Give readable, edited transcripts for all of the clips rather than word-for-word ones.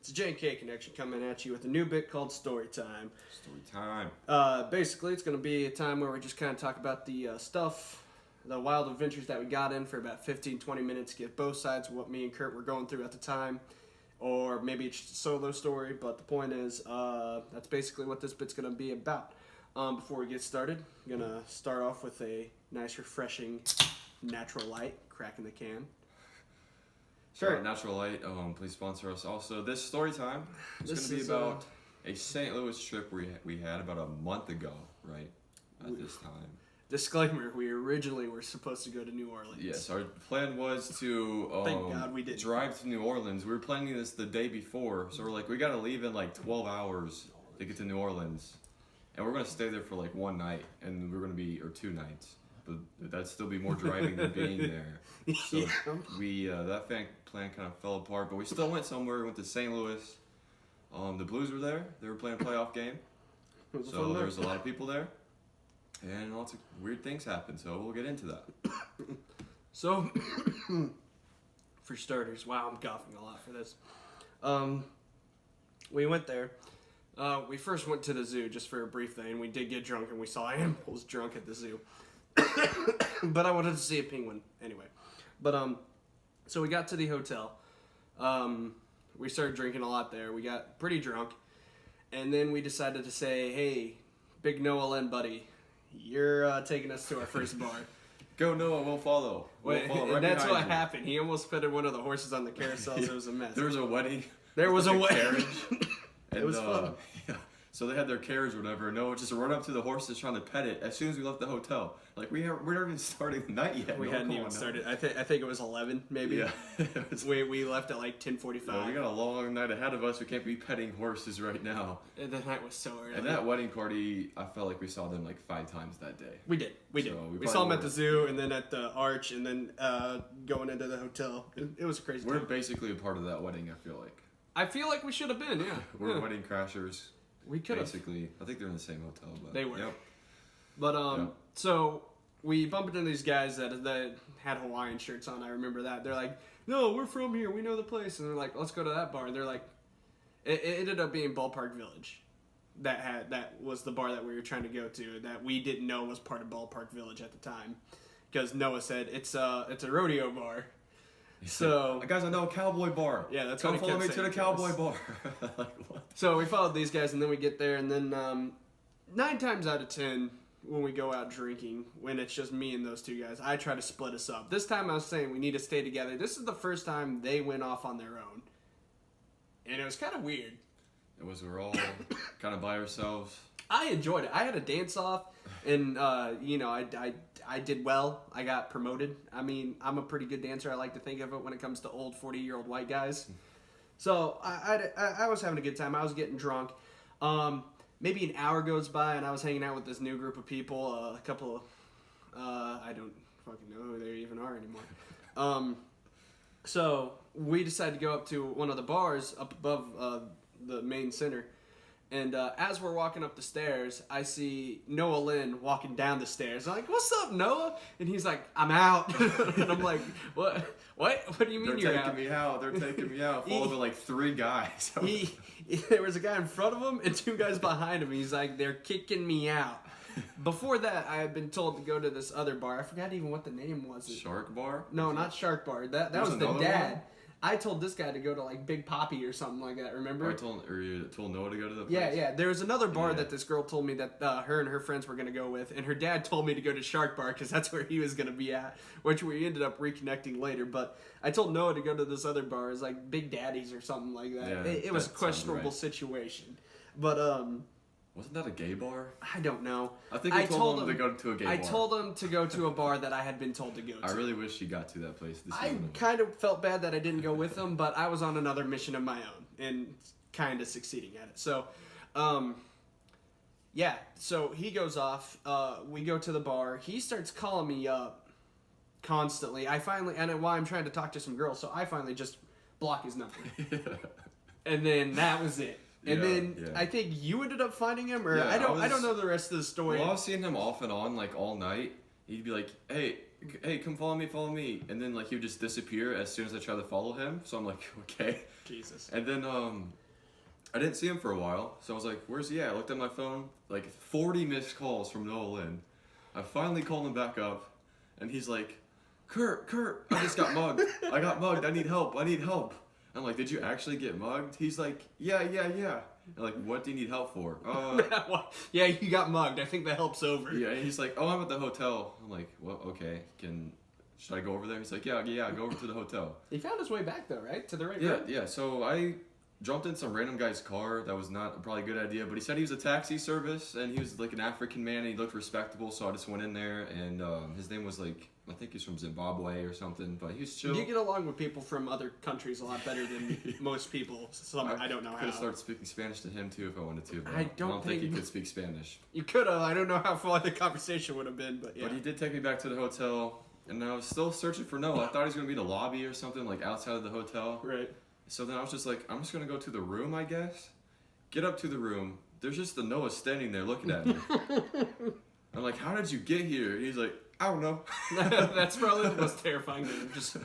It's a J&K connection coming at you with a new bit called Story Time. Story time. Basically, it's going to be a time where we just kind of talk about the the wild adventures that we got in for about 15-20 minutes, give both sides what me and Kurt were going through at the time, or maybe it's just a solo story, but the point is, that's basically what this bit's going to be about. Before we get started, I'm going to start off with a nice, refreshing Natural Light, cracking the can. Sure. Natural Light, please sponsor us. Also, this story time is going to be about a St. Louis trip we had about a month ago, right? At this time. Disclaimer: we originally were supposed to go to New Orleans. Yes, our plan was to Thank God we didn't. drive to New Orleans. We were planning this the day before, so we're like, we got to leave in like 12 hours to get to New Orleans, and we're going to stay there for like one night, and we're going to be or 2 nights. But that'd still be more driving than being there. So Yeah. we that plan kind of fell apart, but we still went somewhere. We went to St. Louis. The Blues were there. They were playing a playoff game. So there was a lot of people there. And lots of weird things happened, so we'll get into that. So, for starters, wow, I'm coughing a lot for this. We went there. We first went to the zoo just for a brief thing. We did get drunk, and we saw animals drunk at the zoo. But I wanted to see a penguin anyway. But so we got to the hotel. We started drinking a lot there. We got pretty drunk, and then we decided to say, "Hey, Big Noah Len, buddy, you're taking us to our first bar." Go Noah, we'll follow. Wait, We'll follow right and that's behind what you. happened. He almost fitted one of the horses on the carousel, so it was a mess. There was a wedding. There was with a wedding. carriage. It was fun. Yeah. So they had their carriage or whatever. Noah just run up to the horses trying to pet it as soon as we left the hotel. Like we're not even starting the night yet. We Noah, hadn't come even on now. started. I think it was 11, maybe. Yeah. It was- We left at like 10:45. we got a long night ahead of us. We can't be petting horses right now. And the night was so early. And that wedding party, I felt like we saw them like 5 times that day. We did. We So did. we We saw them probably at the zoo, and then at the Arch, and then going into the hotel. It was a crazy We're time. basically a part of that wedding, I feel like. I feel like we should have been, yeah. We're Yeah. wedding crashers. We could have. Basically, I think they're in the same hotel, but They were. Yep. But Yep. so we bumped into these guys that had Hawaiian shirts on. I remember that. They're like, "No, we're from here. We know the place." And they're like, "Let's go to that bar." And they're like, it ended up being Ballpark Village. That was the bar that we were trying to go to that we didn't know was part of Ballpark Village at the time, because Noah said it's a rodeo bar. So guys, I know a cowboy bar. Yeah, that's Come what he follow kept me to the saying to cowboy us. bar. Like what? So we followed these guys, and then we get there, and then 9 times out of 10, when we go out drinking, when it's just me and those 2 guys, I try to split us up. This time I was saying we need to stay together. This is the first time they went off on their own, and it was kind of weird. It was we're all kind of by ourselves. I enjoyed it. I had a dance off, and I did well. I got promoted. I mean, I'm a pretty good dancer. I like to think of it when it comes to old 40-year-old white guys. So I was having a good time. I was getting drunk. Maybe an hour goes by, and I was hanging out with this new group of people. A couple of I don't fucking know who they even are anymore. So we decided to go up to one of the bars up above the main center. And as we're walking up the stairs, I see Noah Lynn walking down the stairs. I'm like, "What's up, Noah?" And he's like, "I'm out." And I'm like, "What? What do you mean They're you're taking out?" me out. They're taking me out. Followed by like 3 guys. There was a guy in front of him and 2 guys behind him. He's like, "They're kicking me out." Before that, I had been told to go to this other bar. I forgot even what the name was. Shark bar? No, not Shark Bar. That There's was the another dad. one? I told this guy to go to like Big Poppy or something like that. Remember? You told Noah to go to the place? Yeah. There was another bar Yeah. that this girl told me that her and her friends were going to go with, and her dad told me to go to Shark Bar because that's where he was going to be at, which we ended up reconnecting later. But I told Noah to go to this other bar. It was like Big Daddy's or something like that. Yeah, it was a that sounds questionable right. situation. But Wasn't that a gay bar? I don't know. I think we told him to go to a gay bar. I told him to go to a bar that I had been told to go to. I really wish he got to that place. I kind of felt bad that I didn't go with him, but I was on another mission of my own and kind of succeeding at it. So, yeah. So he goes off. We go to the bar. He starts calling me up constantly. And while I'm trying to talk to some girls, so I finally just block his number. And then that was it. And then I think you ended up finding him, or Yeah, I don't know the rest of the story. Well, I was seeing him off and on like all night. He'd be like, "Hey, hey, come follow me. And then like he would just disappear as soon as I try to follow him. So I'm like, okay. Jesus. And then I didn't see him for a while. So I was like, where's he at? I looked at my phone, like 40 missed calls from Noah Lynn. I finally called him back up, and he's like, Kurt, I just got mugged. I got mugged. I need help. I'm like, did you actually get mugged? He's like, yeah. I'm like, what do you need help for? Yeah, you got mugged. I think the help's over. Yeah, and he's like, oh, I'm at the hotel. I'm like, well, okay. Should I go over there? He's like, yeah, go over to the hotel. He found his way back though, right? To the right. Yeah. So I jumped in some random guy's car. That was not probably a good idea, but he said he was a taxi service, and he was like an African man, and he looked respectable, so I just went in there, and his name was like, I think he's from Zimbabwe or something, but he was chill. You get along with people from other countries a lot better than most people. I don't know how. I could have started speaking Spanish to him too if I wanted to, but I I don't don't think think- he could speak Spanish. You could have. I don't know how far the conversation would have been, but yeah. But he did take me back to the hotel, and I was still searching for Noah. I thought he was going to be in the lobby or something, like outside of the hotel. Right. So then I was just like, I'm just going to go to the room, I guess. Get up to the room. There's just the Noah standing there looking at me. I'm like, how did you get here? He's like, I don't know. That's probably the most terrifying thing. Just.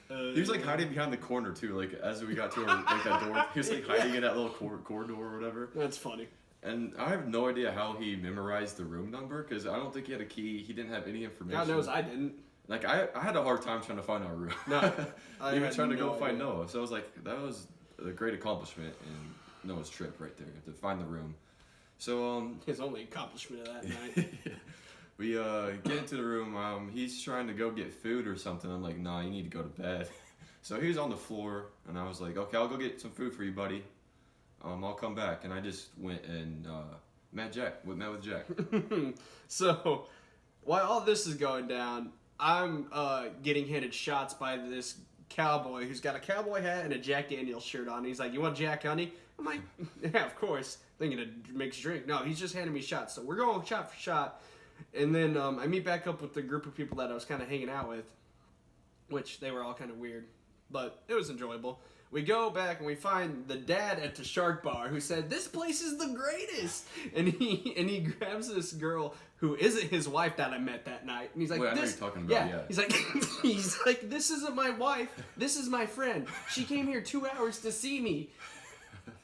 He was like hiding behind the corner too, like as we got to our, like that door. He was like hiding in that little corridor or whatever. That's funny. And I have no idea how he memorized the room number because I don't think he had a key. He didn't have any information. God knows I didn't. Like I had a hard time trying to find our room. No, I Even had trying to no go find idea. Noah. So I was like, that was a great accomplishment in Noah's trip right there to find the room. So His only accomplishment of that night. we get into the room. He's trying to go get food or something. I'm like, nah, you need to go to bed. So he was on the floor, and I was like, okay, I'll go get some food for you, buddy. I'll come back. And I just went and met with Jack. So, while all this is going down, I'm getting handed shots by this cowboy who's got a cowboy hat and a Jack Daniels shirt on. He's like, you want Jack Honey? I'm like, yeah, of course. Thinking it makes drink. No, he's just handing me shots. So we're going shot for shot. And then I meet back up with the group of people that I was kind of hanging out with, which they were all kind of weird. But it was enjoyable. We go back and we find the dad at the Shark Bar who said, this place is the greatest. And he grabs this girl who isn't his wife that I met that night. And he's like, Wait, I know this, you're talking about, yeah. He's like, this isn't my wife. This is my friend. She came here 2 hours to see me.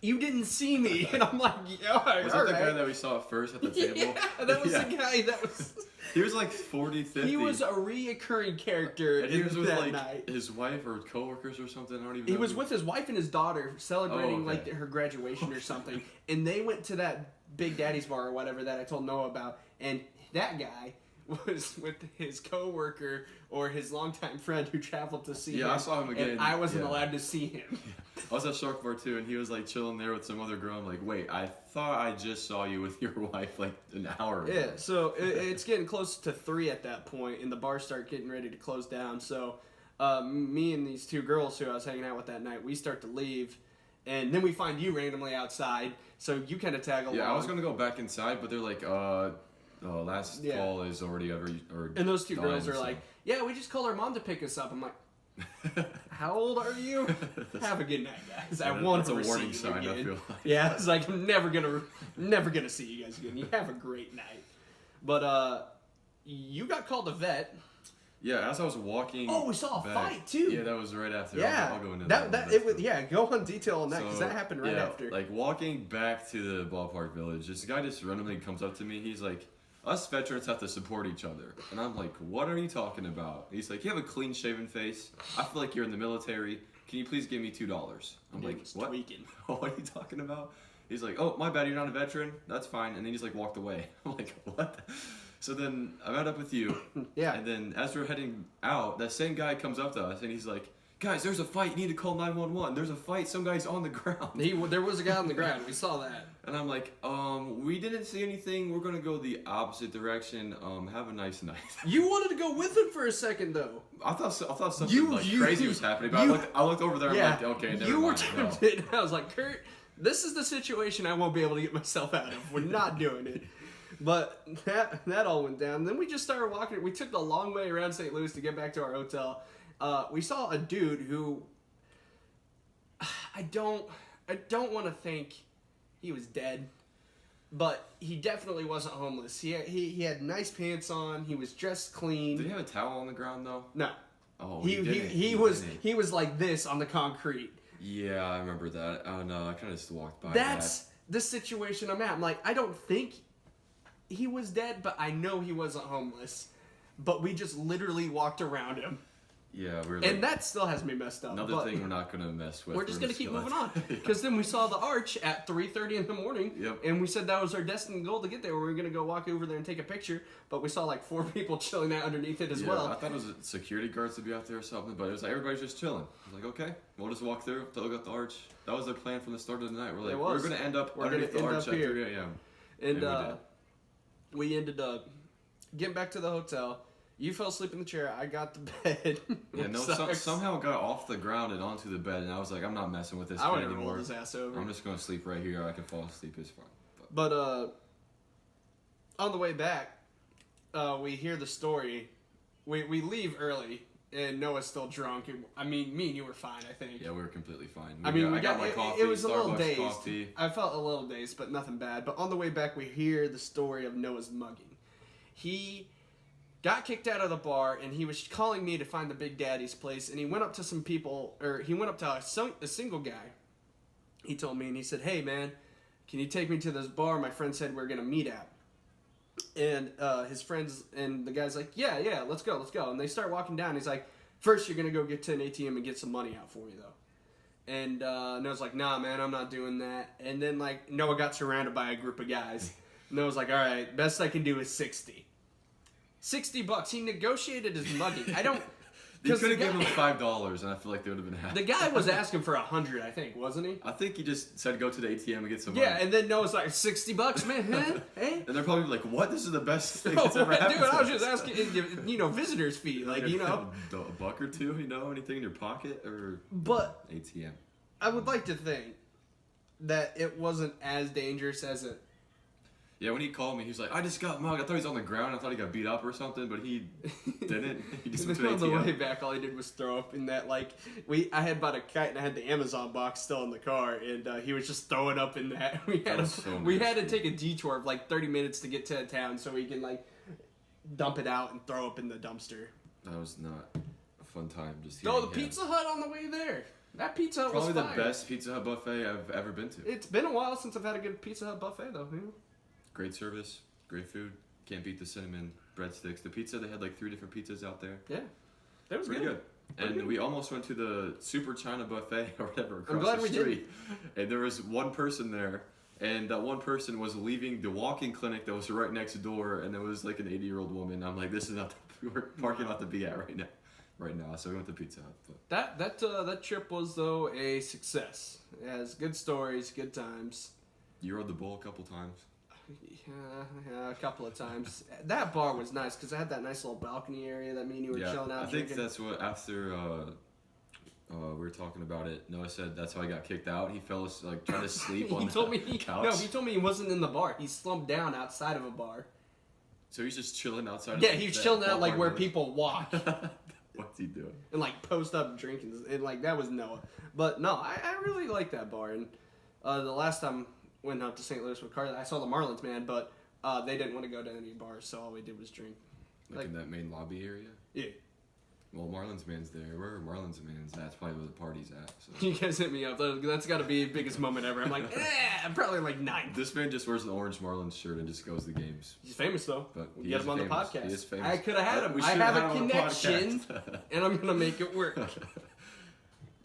You didn't see me. And I'm like, yeah, all right. Was that the guy that we saw first at the table? Yeah, that was the guy that was... He was like 40, 50. He was a reoccurring character And he was with that like night. his wife or coworkers or something. I don't even know. He was with his wife and his daughter celebrating Oh, okay. like her graduation or something, and they went to that Big Daddy's bar or whatever that I told Noah about, and that guy was with his coworker or his longtime friend who traveled to see him. I saw him again. And I wasn't Yeah. allowed to see him. I was at Shark Bar too, and he was like chilling there with some other girl. I'm like, wait, I thought I just saw you with your wife like an hour ago. Yeah, so it's getting close to 3 at that point, and the bars start getting ready to close down. So me and these 2 girls who I was hanging out with that night, we start to leave, and then we find you randomly outside. So you kind of tag along. Yeah, I was gonna go back inside, but they're like, last call is already over. And those 2 done, girls are so- like, yeah, we just called our mom to pick us up. I'm like, how old are you? Have a good night, guys. I won't that's a ever warning see you sign, I again. feel like. Yeah, it's like I'm never gonna see you guys again. You have a great night. But you got called a vet. Yeah, as I was walking. Oh, we saw a back- fight, too. Yeah, that was right after. Yeah, I'll go into that it was. Yeah, go on detail on that because So, that happened right yeah, after. Like walking back to the Ballpark Village, this guy just randomly comes up to me. He's like, us veterans have to support each other. And I'm like, what are you talking about? He's like, you have a clean shaven face. I feel like you're in the military. Can you please give me $2? I'm Dude like, was what? tweaking. What are you talking about? He's like, oh, my bad, you're not a veteran. That's fine. And then he's like walked away. I'm like, what? So then I met up with you. Yeah. And then as we're heading out, that same guy comes up to us and he's like, guys, there's a fight. You need to call 911. There's a fight. Some guy's on the ground. There was a guy on the ground. We saw that. And I'm like, we didn't see anything. We're going to go the opposite direction. Have a nice night. You wanted to go with him for a second, though. I thought something crazy was happening, but I looked over there and I'm like, okay, never you were mind. No. tempted. I was like, Kurt, this is the situation I won't be able to get myself out of. We're not doing it. But that all went down. Then we just started walking. We took the long way around St. Louis to get back to our hotel. We saw a dude who I don't want to think he was dead. but he definitely wasn't homeless. He had nice pants on. He was dressed clean. Did he have a towel on the ground though? No. Oh, he was like this on the concrete. Yeah, I remember that. Oh no, I kind of just walked by. That's the situation I'm at. I'm like, I don't think he was dead, but I know he wasn't homeless. But we just literally walked around him. Yeah, we're and that still has me messed up. Another thing we're not gonna mess with. We're just gonna keep moving on because then we saw the arch at 3:30 in the morning, and we said that was our destined goal to get there. We were gonna go walk over there and take a picture, but we saw like 4 people chilling out underneath it as well. I thought it was security guards to be out there or something, but it was like everybody's just chilling. I was like, okay, we'll just walk through to look at the arch. That was their plan from the start of the night. We're like, we're gonna end up underneath the arch at 3 a.m. And we ended up getting back to the hotel. You fell asleep in the chair. I got the bed. Yeah, no, somehow got off the ground and onto the bed, and I was like, I'm not messing with this kid anymore. Roll his ass over. I'm just going to sleep right here. I can fall asleep. It's fine. But on the way back, we hear the story. We leave early, and Noah's still drunk. I mean, me and you were fine, I think. Yeah, we were completely fine. I got my coffee. It was a Starbucks little dazed. coffee. I felt a little dazed, but nothing bad. But on the way back, we hear the story of Noah's mugging. He got kicked out of the bar, and he was calling me to find the Big Daddy's place, and he went up to some people, or he went up to a single guy. He told me, and he said, hey, man, can you take me to this bar my friend said we're going to meet at? And his friends, and the guy's like, yeah, let's go. And they start walking down. He's like, first you're going to go get to an ATM and get some money out for me, though. And Noah's like, nah, man, I'm not doing that. And then, like, Noah got surrounded by a group of guys. Noah's like, all right, best I can do is $60. $60. He negotiated his mugging. I don't. You could have given him $5, and I feel like they would have been happy. The guy was asking for $100, I think, wasn't he? I think he just said go to the ATM and get some money. Yeah, and then Noah's like, $60, man, huh? Hey? And they're probably like, what? This is the best thing that's ever happened. Dude, I was just asking, visitor's fee, like, a buck or two, anything in your pocket or but ATM. I would like to think that it wasn't as dangerous as it. Yeah, when he called me, he was like, I just got mugged. I thought he was on the ground. I thought he got beat up or something, but he didn't. He just went to On the ATM. way back, all he did was throw up in that, like, I had bought a kite and I had the Amazon box still in the car, and he was just throwing up in that. We had to take a detour of, like, 30 minutes to get to town so we can, like, dump it out and throw up in the dumpster. That was not a fun time. Just No, the Pizza Hut on the way there. That Pizza Hut was probably the best Pizza Hut buffet I've ever been to. It's been a while since I've had a good Pizza Hut buffet, though. Yeah. Great service, great food. Can't beat the cinnamon breadsticks. The pizza, they had like 3 different pizzas out there. Yeah, that was pretty good. And we almost went to the Super China buffet or whatever across the street. And there was one person there, and that one person was leaving the walk-in clinic that was right next door, and there was like an 80-year-old woman. I'm like, this is not the parking lot to be at right now. So we went to Pizza Hut. But. That trip was though a success. It has good stories, good times. You rode the bull a couple times. Yeah, a couple of times. That bar was nice because I had that nice little balcony area that me and you were chilling out. I think that's what after we were talking about it. Noah said that's how he got kicked out. He fell like trying to sleep on the couch. No, he told me he wasn't in the bar. He slumped down outside of a bar. So he's just chilling outside. Yeah, he was chilling out like where people walk. What's he doing? And like post up drinking, and like that was Noah. But no, I really like that bar. And the last time. Went up to St. Louis with Carly. I saw the Marlins, man, but they didn't want to go to any bars, so all we did was drink. Like in that main lobby area? Yeah. Well, Marlins man's there. Where are Marlins man's? That's probably where the party's at. So. You guys hit me up. That's got to be the biggest moment ever. I'm like, I'm probably like 9. This man just wears an orange Marlins shirt and just goes to games. He's famous, though. But we get him on the podcast. He is famous. I could have had him. I have a connection, and I'm going to make it work.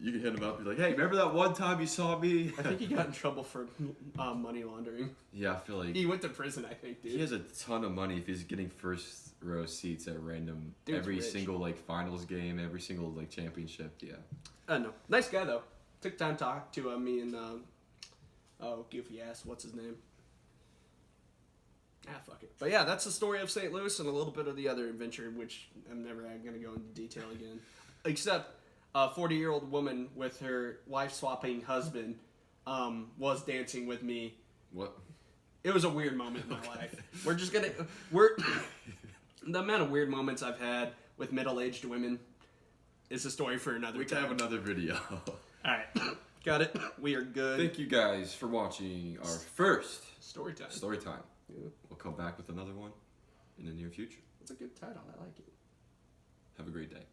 You can hit him up and be like, hey, remember that one time you saw me? I think he got in trouble for money laundering. Yeah, I feel like... He went to prison, I think, dude. He has a ton of money if he's getting first row seats at random... Dude's every rich. Single, like, finals game, every single, like, championship, yeah. I know. Nice guy, though. Took time to talk to me and... goofy ass. What's his name? Fuck it. But yeah, that's the story of St. Louis and a little bit of the other adventure, which I'm never going to go into detail again. Except... A 40-year-old woman with her wife-swapping husband was dancing with me. What? It was a weird moment in my life. The amount of weird moments I've had with middle-aged women is a story for another time. We can have another video. All right. Got it. We are good. Thank you guys for watching our first Story time. story time. Yeah. We'll come back with another one in the near future. That's a good title. I like it. Have a great day.